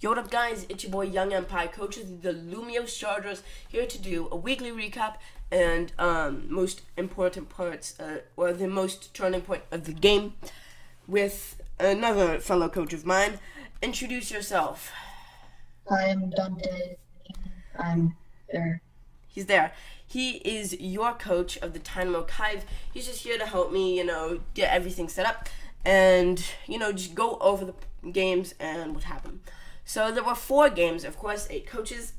Yo, what up, guys? It's your boy Young Empai, coach of the Lumios Chargers, here to do a weekly recap and most important parts, or the most turning point of the game, with another fellow coach of mine. Introduce yourself. Hi, I'm Dante. I'm there. He's there. He is your coach of the Dynamo Kive. He's just here to help me, get everything set up and, just go over the games and what happened. So there were 4 games, of course, 8 coaches.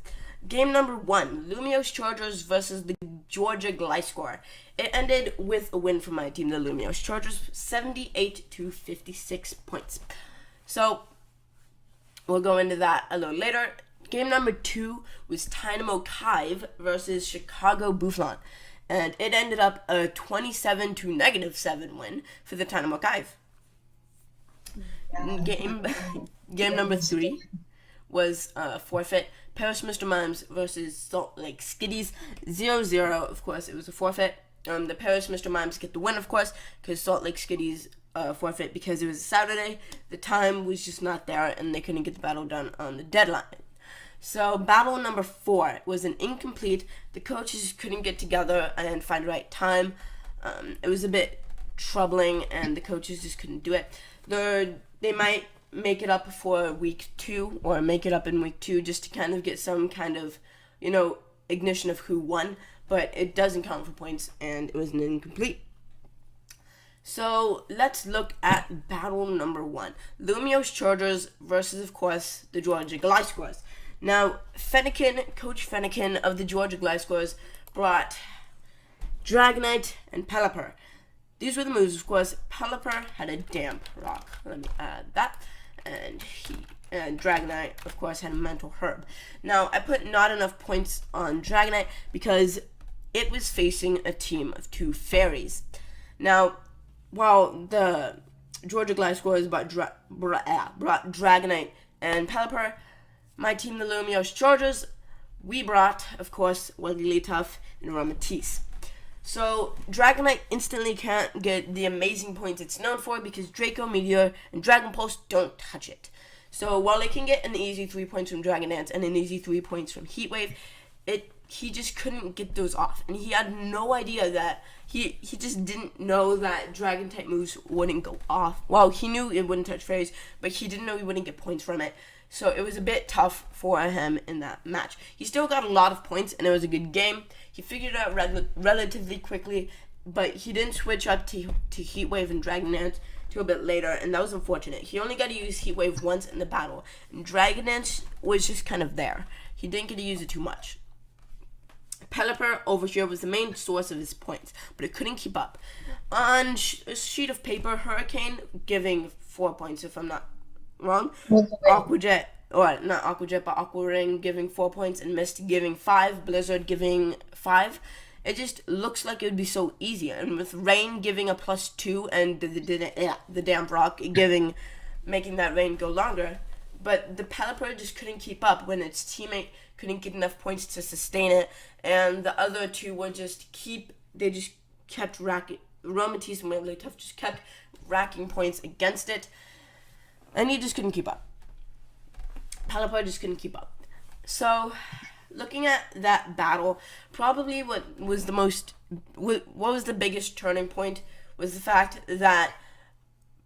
Game number 1, Lumios Chargers versus the Georgia Glyscore. It ended with a win for my team, the Lumios Chargers, 78-56 points. So we'll go into that a little later. Game number 2 was Dynamo Kive versus Chicago Buffalon, and it ended up a 27-7 win for the Dynamo Kive. Game number 3 was forfeit. Paris Mr. Mimes versus Salt Lake Skitties, 0-0. Of course, it was a forfeit. The Paris Mr. Mimes get the win, of course, because Salt Lake Skitties forfeit because it was a Saturday. The time was just not there, and they couldn't get the battle done on the deadline. So battle number 4 was an incomplete. The coaches couldn't get together and find the right time. It was a bit troubling, and the coaches just couldn't do it. They might make it up for week 2, or make it up in week 2 just to kind of get some kind of, ignition of who won, but it doesn't count for points, and it was an incomplete. So let's look at battle number 1. Lumios Chargers versus, of course, the Georgia Glyscores. Now, Coach Fennekin of the Georgia Glyscores brought Dragonite and Pelipper. These were the moves, of course. Pelipper had a damp rock. Let me add that. And Dragonite, of course, had a mental herb. Now, I put not enough points on Dragonite because it was facing a team of 2 fairies. Now, while the Georgia Glyscores brought Dragonite and Pelipper, my team, the Lumios Chargers, we brought, of course, Wigglytuff and Ramatisse. So, Dragonite instantly can't get the amazing points it's known for because Draco, Meteor, and Dragon Pulse don't touch it. So, while it can get an easy 3 points from Dragon Dance and an easy 3 points from Heat Wave, he just couldn't get those off. And he had no idea that, he just didn't know that Dragon-type moves wouldn't go off. Well, he knew it wouldn't touch fairies, but he didn't know he wouldn't get points from it. So it was a bit tough for him in that match. He still got a lot of points, and it was a good game. He figured it out relatively quickly, but he didn't switch up to Heat Wave and Dragon Dance till a bit later, and that was unfortunate. He only got to use Heat Wave once in the battle, and Dragon Dance was just kind of there. He didn't get to use it too much. Pelipper over here was the main source of his points, but it couldn't keep up. On a sheet of paper, Hurricane giving 4 points, if I'm not wrong. Aquajet, or not Aquajet, but Aqua Ring giving 4 points, and Mist giving 5, Blizzard giving 5. It just looks like it would be so easy. And with Rain giving a +2 and the damp rock making that rain go longer, but the Pelipper just couldn't keep up when its teammate couldn't get enough points to sustain it, and the other 2 were they just kept racking. Romatisse and Wigglytuff just kept racking points against it, and he just couldn't keep up. Pelipper just couldn't keep up. So, looking at that battle, probably what was the biggest turning point was the fact that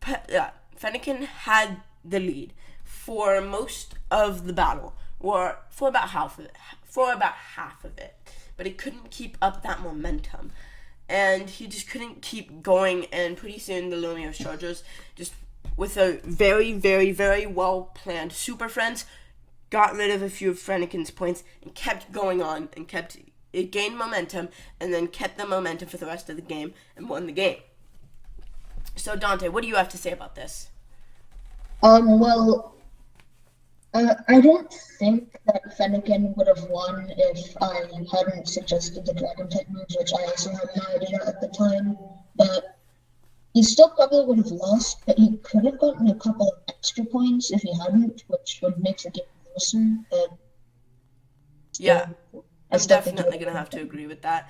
Fennekin had the lead for most of the battle, or for about half of it, but it couldn't keep up that momentum, and he just couldn't keep going, and pretty soon the Lumios Chargers, just with a very, very, very well planned Super Friends, got rid of a few of Fennekin's points and kept going on, and it gained momentum, and then kept the momentum for the rest of the game and won the game. So Dante, what do you have to say about this? I don't think that Fennekin would have won if I hadn't suggested the Dragon type moves, which I also had no idea at the time. But he still probably would have lost, but he could have gotten a couple of extra points if he hadn't, which would make the game closer. But yeah, I'm definitely going to have to agree with that.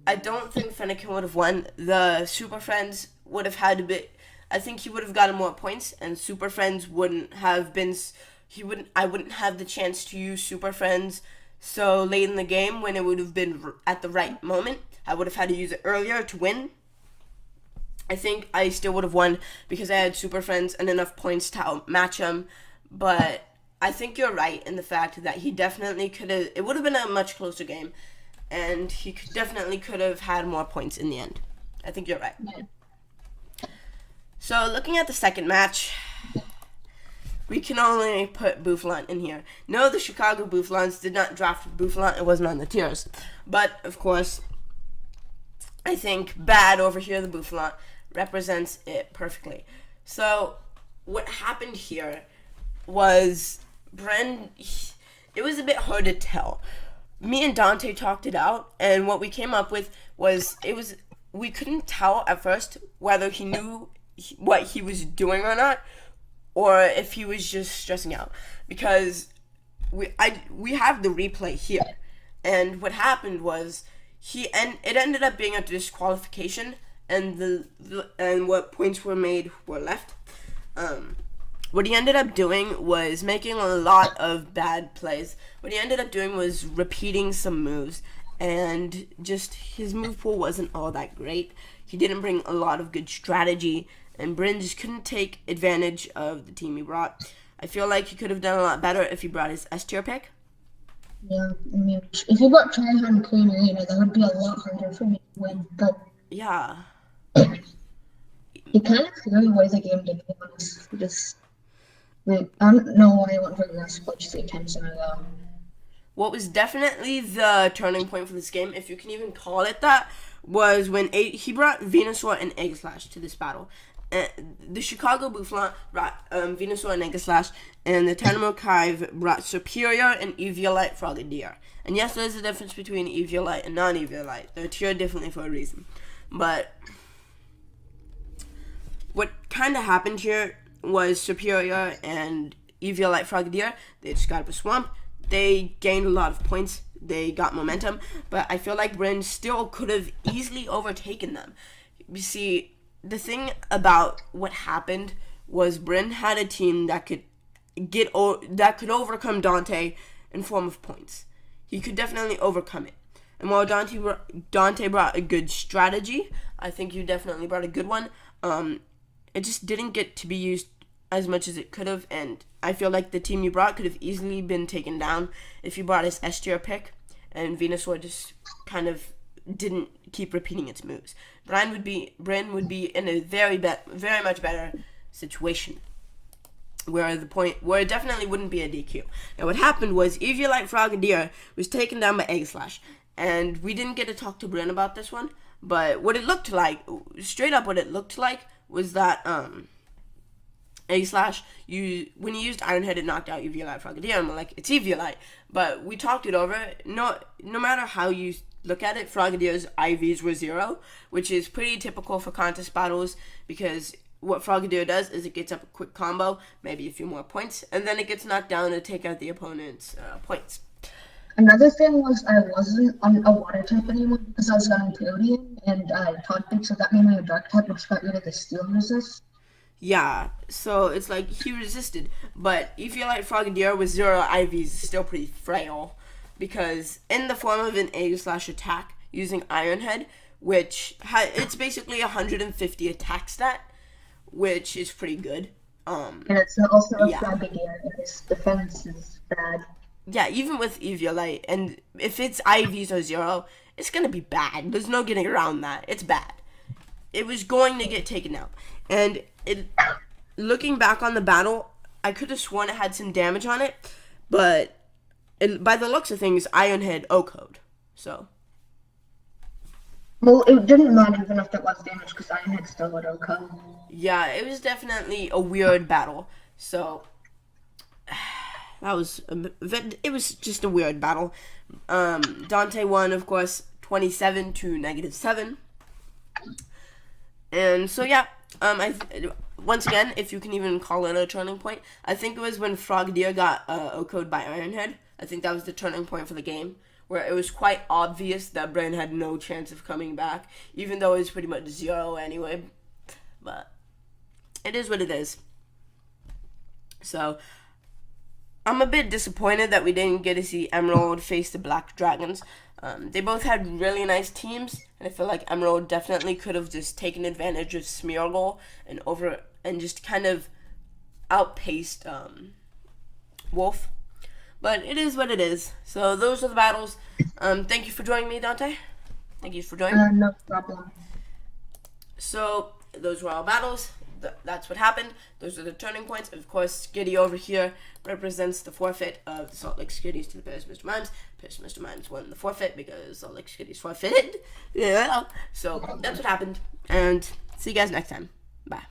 I don't think Fennekin would have won. The Super Friends would have had a bit. I think he would have gotten more points, and Super Friends wouldn't have been I wouldn't have the chance to use Super Friends so late in the game when it would have been at the right moment. I would have had to use it earlier to win. I think I still would have won because I had Super Friends and enough points to outmatch him. But I think you're right in the fact that he definitely could have. It would have been a much closer game, and he definitely could have had more points in the end. I think you're right. Yeah. So looking at the second match, we can only put Bufflon in here. No, the Chicago Bufflons did not draft Bufflon. It wasn't on the tiers. But, of course, I think bad over here, the Bufflon, represents it perfectly. So, what happened here was it was a bit hard to tell. Me and Dante talked it out, and what we came up with was we couldn't tell at first whether he knew what he was doing or not, or if he was just stressing out, because we have the replay here, and what happened was it ended up being a disqualification, and and what points were made were left. What he ended up doing was making a lot of bad plays. What he ended up doing was repeating some moves, and just his move pool wasn't all that great. He didn't bring a lot of good strategy, and Bryn just couldn't take advantage of the team he brought. I feel like he could have done a lot better if he brought his S tier pick. Yeah, I mean, if you brought Tryhard and Queen Arena, that would be a lot harder for me to win. But yeah, he kind of threw away the game, to be honest. I don't know why I went for grass clutch 3 times in a row. What was definitely the turning point for this game, if you can even call it that, was when he brought Venusaur and Egg Slash to this battle. The Chicago Bufflon brought Venusaur and Egg Slash, and the Tynamo Kive brought Superior and Eviolite Frogadier. And yes, there's a difference between Eviolite and non-Eviolite. They're tiered differently for a reason. But what kind of happened here was Superior and Eviolite Frogadier, they just got up a swamp. They gained a lot of points. They got momentum. But I feel like Bryn still could have easily overtaken them. You see, the thing about what happened was Bryn had a team that could overcome Dante in form of points. He could definitely overcome it. And while Dante brought a good strategy, I think you definitely brought a good one. It just didn't get to be used as much as it could have, and I feel like the team you brought could have easily been taken down if you brought his S tier pick, and Venusaur just kind of didn't keep repeating its moves. Bryn would be in a very much better situation, where it definitely wouldn't be a DQ. Now what happened was Eviolite Frogadier was taken down by Egg Slash, and we didn't get to talk to Bryn about this one, but what it looked like, straight up what it looked like, was that Egg Slash, when you used Iron Head, it knocked out Eviolite Frogadier, and we're like, it's Eviolite. But we talked it over. No matter how you look at it, Frogadier's IVs were 0, which is pretty typical for contest battles, because what Frogadier does is it gets up a quick combo, maybe a few more points, and then it gets knocked down to take out the opponent's points. Another thing was I wasn't on a water type anymore because I was on Podium and Toxic, so that made me a dark type, which got rid of the steel resist. Yeah, so it's like he resisted, but Eviolite Frogadier with 0 IVs is still pretty frail, because in the form of an Egg Slash attack using Iron Head, which it's basically 150 attack stat, which is pretty good. And it's also a Frogadier, and his defense is bad. Yeah, even with Eviolite, and if its IVs are 0, it's gonna be bad. There's no getting around that. It's bad. It was going to get taken out. And looking back on the battle, I could have sworn it had some damage on it, but by the looks of things, Iron Head O-code. So. Well, it didn't matter even if there was damage because Iron Head still would O-code. Yeah, it was definitely a weird battle. So. It was just a weird battle. Dante won, of course, 27 to -7. And so, yeah, once again, if you can even call it a turning point, I think it was when Frogadier got O-code by Ironhead. I think that was the turning point for the game, where it was quite obvious that Bryn had no chance of coming back, even though it was pretty much 0 anyway. But it is what it is. So, I'm a bit disappointed that we didn't get to see Emerald face the Black Dragons. They both had really nice teams, and I feel like Emerald definitely could have just taken advantage of Smeargle and just kind of outpaced Wolf. But it is what it is. So those are the battles. Thank you for joining me, Dante. Thank you for joining. No problem. So those were all battles. That's what happened. Those are the turning points. Of course, Skitty over here represents the forfeit of the Salt Lake Skitties to the Paris Mr. Mimes. Paris Mr. Mimes won the forfeit because Salt Lake Skitties forfeited. Yeah. So that's what happened. And see you guys next time. Bye.